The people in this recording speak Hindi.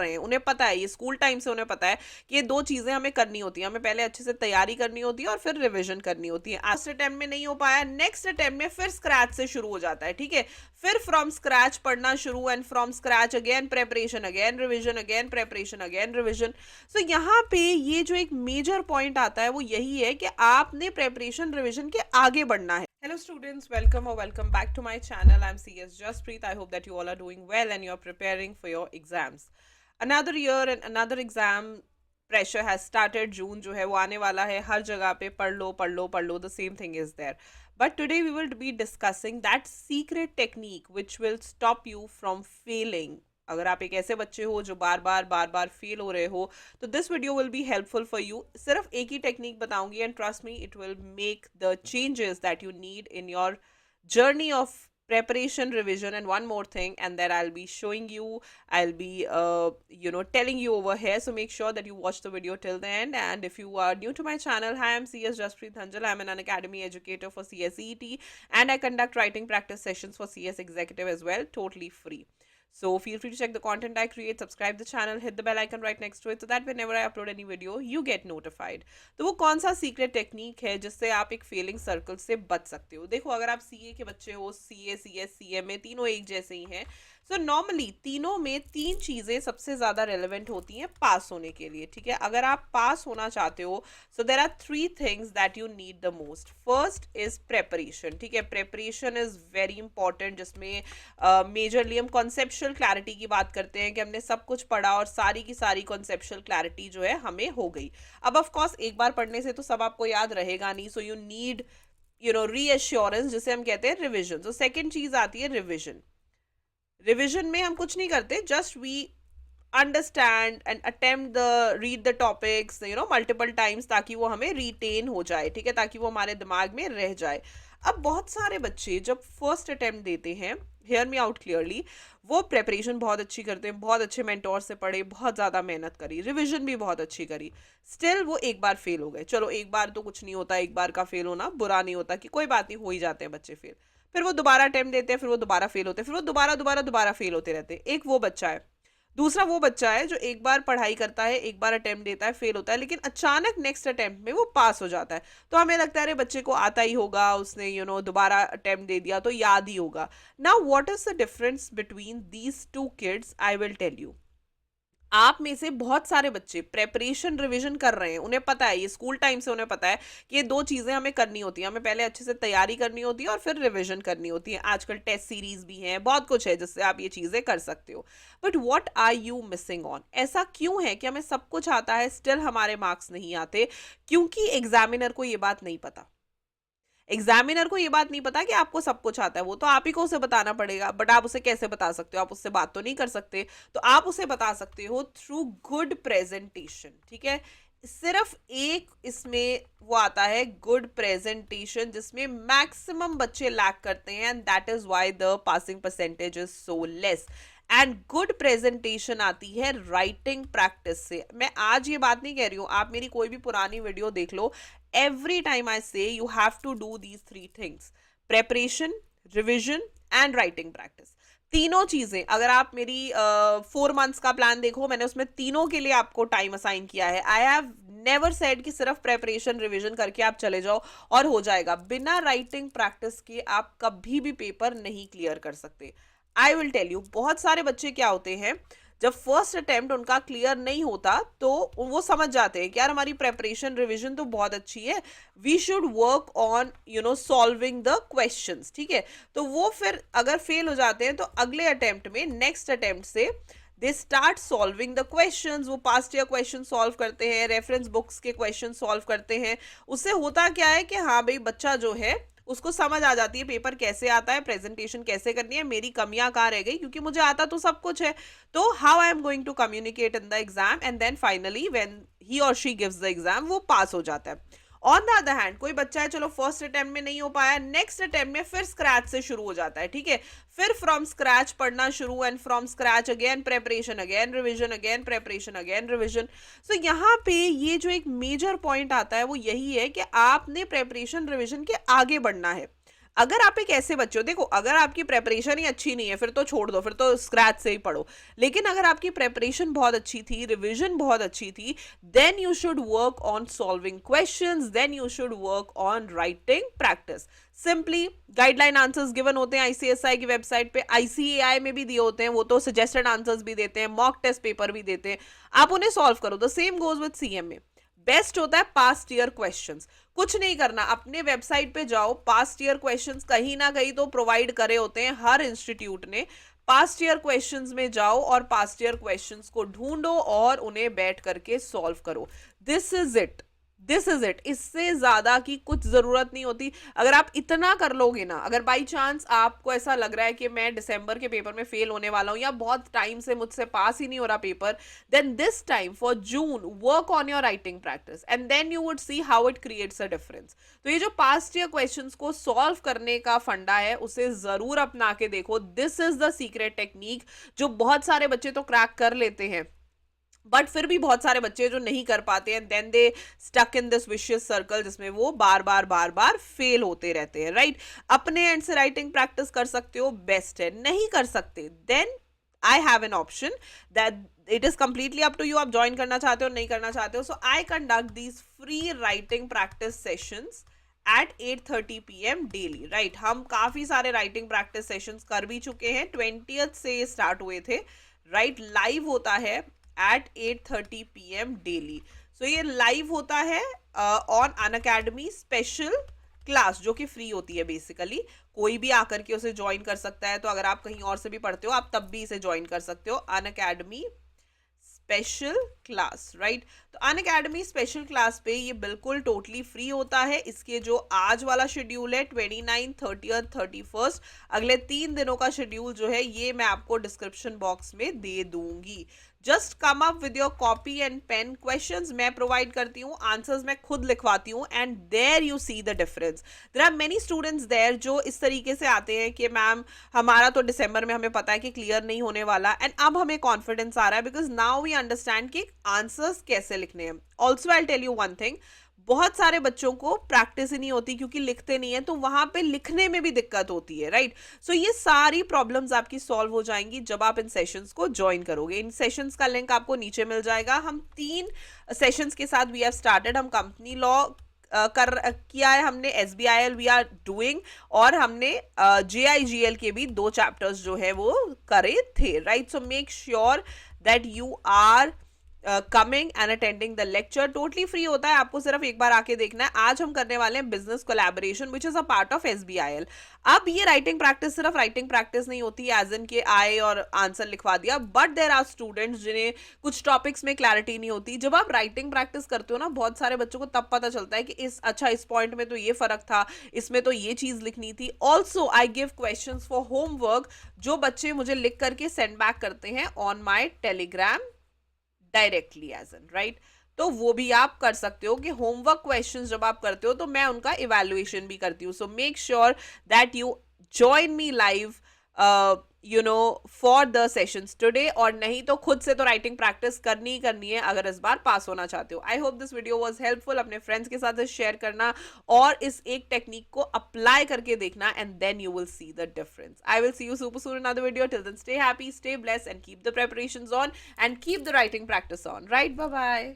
रहे हैं, उन्हें पता है, ये स्कूल टाइम से उन्हें पता है कि ये दो चीजें हमें करनी होती है, हमें पहले अच्छे से तैयारी करनी होती है और फिर रिविजन करनी होती है। फर्स्ट अटेम्प्ट में नहीं हो पाया, नेक्स्ट अटेम्प्ट में फिर स्क्रैच से शुरू हो जाता है, ठीक है, फिर फ्रॉम स्क्रैच पढ़ना शुरू, and from scratch again preparation, again revision, again preparation, again revision. So यहाँ पे ये जो एक मेजर पॉइंट आता है वो यही है कि आपने प्रेपरेशन रिविजन के आगे बढ़ना है। Hello students, welcome or welcome back to my channel. I'm CS Jaspreet. I hope that you all are doing well and you're preparing for your exams. Another year and another exam pressure has started. June जो है वो आने वाला है, हर जगह पे पढ़ लो पढ़ लो पढ़ लो, the same thing is there. But today we will be discussing that secret technique which will stop you from failing. अगर आप एक ऐसे बच्चे हो जो बार बार फेल हो रहे हो तो this video will be helpful for you. सिर्फ एक ही टेक्निक बताऊंगी and trust me it will make the changes that you need in your journey of preparation, revision, and one more thing, and then I'll be showing you, I'll be telling you over here, so make sure that you watch the video till the end. And if you are new to my channel, hi, I'm CS Jaspreet Thanjal. I'm an academy educator for CSET and I conduct writing practice sessions for CS executive as well, totally free. So feel free to check the content I create, subscribe the channel, hit the bell icon right next to it so that whenever I upload any video, you get notified. तो वो कौन सा सीक्रेट टेक्निक है जिससे आप एक फेलिंग सर्कल से बच सकते हो? देखो, अगर आप सीए के बच्चे हो, सीए, सीएस, सीएमए तीनों एक जैसे ही हैं, सो नॉर्मली तीनों में तीन चीज़ें सबसे ज़्यादा रेलेवेंट होती हैं पास होने के लिए, ठीक है। अगर आप पास होना चाहते हो so there are three things that you need the most. First is preparation, ठीक है, प्रेपरेशन इज़ वेरी इंपॉर्टेंट, जिसमें मेजरली हम कॉन्सेप्शुअल क्लैरिटी की बात करते हैं कि हमने सब कुछ पढ़ा और सारी की सारी कॉन्सेप्शुअल क्लैरिटी जो है हमें हो गई। अब ऑफ कोर्स एक बार पढ़ने से तो सब आपको याद रहेगा नहीं, सो यू नीड रीअश्योरेंस, जिसे हम कहते हैं रिविजन। तो सेकेंड चीज़ आती है रिविजन। रिविजन में हम कुछ नहीं करते, just we understand and attempt the read the topics multiple times, ताकि वो हमें रिटेन हो जाए, ठीक है, ताकि वो हमारे दिमाग में रह जाए। अब बहुत सारे बच्चे जब फर्स्ट अटेम्प्ट देते हैं, हेयर मी आउट क्लियरली, वो प्रेपरेशन बहुत अच्छी करते हैं, बहुत अच्छे मेंटोर से पढ़े, बहुत ज़्यादा मेहनत करी, रिविजन भी बहुत अच्छी करी, स्टिल वो एक बार फेल हो गए। चलो एक बार तो कुछ नहीं होता, एक बार का फेल होना बुरा नहीं होता, कि कोई बात नहीं, हो ही जाते हैं बच्चे फेल। फिर वो दोबारा अटेम्प्ट देते हैं, फिर वो दोबारा फेल होते हैं, फिर वो दोबारा फेल होते रहते हैं। एक वो बच्चा है। दूसरा वो बच्चा है जो एक बार पढ़ाई करता है, एक बार अटेम्प्ट देता है, फेल होता है, लेकिन अचानक नेक्स्ट अटेम्प्ट में वो पास हो जाता है। तो हमें लगता है अरे बच्चे को आता ही होगा, उसने दोबारा अटेम्प्ट दे दिया तो याद ही होगा। Now what is the difference between these two kids, I will tell you. आप में से बहुत सारे बच्चे प्रेपरेशन रिवीजन कर रहे हैं, उन्हें पता है, ये स्कूल टाइम से उन्हें पता है कि ये दो चीज़ें हमें करनी होती हैं, हमें पहले अच्छे से तैयारी करनी होती है और फिर रिवीजन करनी होती है। आजकल टेस्ट सीरीज भी हैं, बहुत कुछ है जिससे आप ये चीज़ें कर सकते हो। But what are you missing on? ऐसा क्यों है कि हमें सब कुछ आता है, स्टिल हमारे मार्क्स नहीं आते? क्योंकि एग्जामिनर को ये बात नहीं पता। एग्जामिनर को ये बात नहीं पता कि आपको सब कुछ आता है, वो तो आप ही को उसे बताना पड़ेगा। बट आप उसे कैसे बता सकते हो? आप उससे बात तो नहीं कर सकते, तो आप उसे बता सकते हो थ्रू गुड प्रेजेंटेशन, ठीक है। सिर्फ एक इसमें वो आता है गुड प्रेजेंटेशन, जिसमें मैक्सिमम बच्चे लैक करते हैं, and that is why the passing percentage is so less. And good presentation आती है राइटिंग प्रैक्टिस से। मैं आज ये बात नहीं कह रही हूँ, आप मेरी कोई भी पुरानी वीडियो देख लो, every time I say you have to do these three things: preparation, revision and writing practice। तीनों चीजें, अगर आप मेरी 4 months का प्लान देखो, मैंने उसमें तीनों के लिए आपको टाइम असाइन किया है। आई हैव नेवर सेड कि सिर्फ प्रेपरेशन रिविजन करके आप चले जाओ और हो जाएगा। बिना राइटिंग प्रैक्टिस के आप कभी भी पेपर नहीं क्लियर कर सकते। आई विल टेल यू, बहुत सारे बच्चे क्या होते हैं, जब फर्स्ट अटेम्प्ट उनका क्लियर नहीं होता तो वो समझ जाते हैं कि यार हमारी प्रेपरेशन रिवीजन तो बहुत अच्छी है, we should work on solving the questions, ठीक है। तो वो फिर अगर फेल हो जाते हैं तो अगले अटेम्प्ट में, नेक्स्ट अटेम्प्ट से they start solving the questions. वो पास्ट ईयर क्वेश्चन सॉल्व करते हैं, रेफरेंस बुक्स के क्वेश्चन सॉल्व करते हैं। उससे होता क्या है कि हाँ भाई, बच्चा जो है उसको समझ आ जाती है पेपर कैसे आता है, प्रेजेंटेशन कैसे करनी है, मेरी कमियां कहाँ रह गई, क्योंकि मुझे आता तो सब कुछ है। तो how I am going to communicate in the exam, and then finally when he और शी गिव्स द एग्जाम, वो पास हो जाता है। ऑन द अदर हैंड, कोई बच्चा है, चलो फर्स्ट अटेम्प्ट में नहीं हो पाया, नेक्स्ट अटेम्प्ट में फिर स्क्रैच से शुरू हो जाता है, ठीक है, फिर फ्रॉम स्क्रैच पढ़ना शुरू, and from scratch again preparation, again revision, again preparation, again revision. So यहाँ पे ये जो एक मेजर पॉइंट आता है वो यही है कि आपने प्रेपरेशन रिविजन के आगे बढ़ना है। अगर आप एक ऐसे बच्चे हो, देखो अगर आपकी प्रेपरेशन ही अच्छी नहीं है फिर तो छोड़ दो, फिर तो स्क्रैच से ही पढ़ो। लेकिन अगर आपकी प्रेपरेशन बहुत अच्छी थी, रिविजन बहुत अच्छी थी, then you should work on solving questions, then you should work on writing practice. Simply guideline answers given होते हैं आईसीएसआई की वेबसाइट पे, आईसीएआई में भी दिए होते हैं, वो तो सजेस्टेड आंसर्स भी देते हैं, मॉक टेस्ट पेपर भी देते हैं, आप उन्हें सॉल्व करो। The same goes with CMA. Best होता है पास्ट ईयर क्वेश्चंस। कुछ नहीं करना, अपने वेबसाइट पे जाओ, पास्ट ईयर क्वेश्चंस कहीं ना कहीं तो प्रोवाइड करे होते हैं हर इंस्टीट्यूट ने। पास्ट ईयर क्वेश्चंस में जाओ और पास्ट ईयर क्वेश्चंस को ढूंढो और उन्हें बैठ करके सॉल्व करो। This is it, this is it. इससे ज्यादा की कुछ जरूरत नहीं होती। अगर आप इतना कर लोगे ना, अगर बाई चांस आपको ऐसा लग रहा है कि मैं दिसंबर के पेपर में फेल होने वाला हूं या बहुत टाइम से मुझसे पास ही नहीं हो रहा paper, then this time for June work on your writing practice and then you would see how it creates a difference. तो ये जो पास्ट ईयर क्वेश्चंस को सॉल्व करने का फंडा है उसे जरूर अपना के देखो। This is the secret technique जो बहुत सारे बच्चे तो क्रैक कर लेते हैं, बट फिर भी बहुत सारे बच्चे जो नहीं कर पाते हैं, then they stuck in this vicious circle जिसमें वो बार बार फेल होते रहते हैं, राइट। अपने एंड से राइटिंग प्रैक्टिस कर सकते हो, बेस्ट है। नहीं कर सकते then I have an option that it is completely up to you, आप ज्वाइन करना चाहते हो नहीं करना चाहते हो। So I conduct these free writing practice sessions at 8:30 PM daily, right. हम काफी सारे राइटिंग प्रैक्टिस सेशंस कर भी चुके हैं, 20th से ये स्टार्ट हुए थे, राइट। लाइव होता है at 8:30 PM डेली। सो ये लाइव होता है ऑन अनअकैडमी स्पेशल क्लास जो कि फ्री होती है बेसिकली। कोई भी आकर के उसे ज्वाइन कर सकता है, तो अगर आप कहीं और से भी पढ़ते हो आप तब भी इसे ज्वाइन कर सकते हो, अनअकैडमी स्पेशल क्लास, राइट। तो अनअकैडमी स्पेशल क्लास पे ये बिल्कुल टोटली फ्री होता है। इसके जो आज वाला शेड्यूल है 29, 30, 31, अगले 3 दिनों का शेड्यूल जो है ये मैं आपको डिस्क्रिप्शन बॉक्स में दे दूंगी। Just come up with your copy and pen, questions मैं प्रोवाइड करती हूँ, आंसर्स मैं खुद लिखवाती हूँ, and there you see the difference. There are many students there जो इस तरीके से आते हैं कि मैम हमारा तो दिसंबर में हमें पता है कि क्लियर नहीं होने वाला, एंड अब हमें कॉन्फिडेंस आ रहा है बिकॉज नाउ वी अंडरस्टैंड कि आंसर्स कैसे लिखने हैं। Also I tell you one thing, बहुत सारे बच्चों को प्रैक्टिस ही नहीं होती क्योंकि लिखते नहीं है, तो वहां पे लिखने में भी दिक्कत होती है, राइट। सो ये सारी प्रॉब्लम्स आपकी सॉल्व हो जाएंगी जब आप इन सेशंस को ज्वाइन करोगे। इन सेशंस का लिंक आपको नीचे मिल जाएगा। हम 3 सेशंस के साथ वी हैव स्टार्टेड। हम कंपनी लॉ किया है हमने, SBIL वी आर डूइंग, और हमने JIGL के भी 2 चैप्टर्स जो है वो करे थे, right. So make sure that you are coming and attending the lecture. Totally free होता है, आपको सिर्फ एक बार आके देखना है। आज हम करने वाले हैं business collaboration which is a part of SBIL। अब ये राइटिंग प्रैक्टिस सिर्फ राइटिंग प्रैक्टिस नहीं होती एज इन के आए और आंसर लिखवा दिया, बट देयर आर स्टूडेंट्स जिन्हें कुछ टॉपिक्स में क्लैरिटी नहीं होती। जब आप राइटिंग प्रैक्टिस करते हो ना, बहुत सारे बच्चों को तब पता चलता है कि इस पॉइंट में तो ये फर्क था, इसमें तो ये चीज लिखनी थी। Also I give questions for homework जो बच्चे मुझे लिख करके सेंड बैक करते हैं on my Telegram directly as an, right. तो वो भी आप कर सकते हो कि होमवर्क क्वेश्चंस जब आप करते हो तो मैं उनका इवैल्यूएशन भी करती हूँ। सो make sure that you join me live for the sessions today, और नहीं तो खुद से तो राइटिंग प्रैक्टिस करनी ही करनी है अगर इस बार पास होना चाहते हो। I hope this video was helpful. अपने फ्रेंड्स के साथ शेयर करना और इस एक टेक्निक को अप्लाई करके देखना, and then you will see the difference. I will see you super soon in another video. Till then stay happy, stay blessed, and keep the preparations on and keep the writing practice on, right. Bye bye.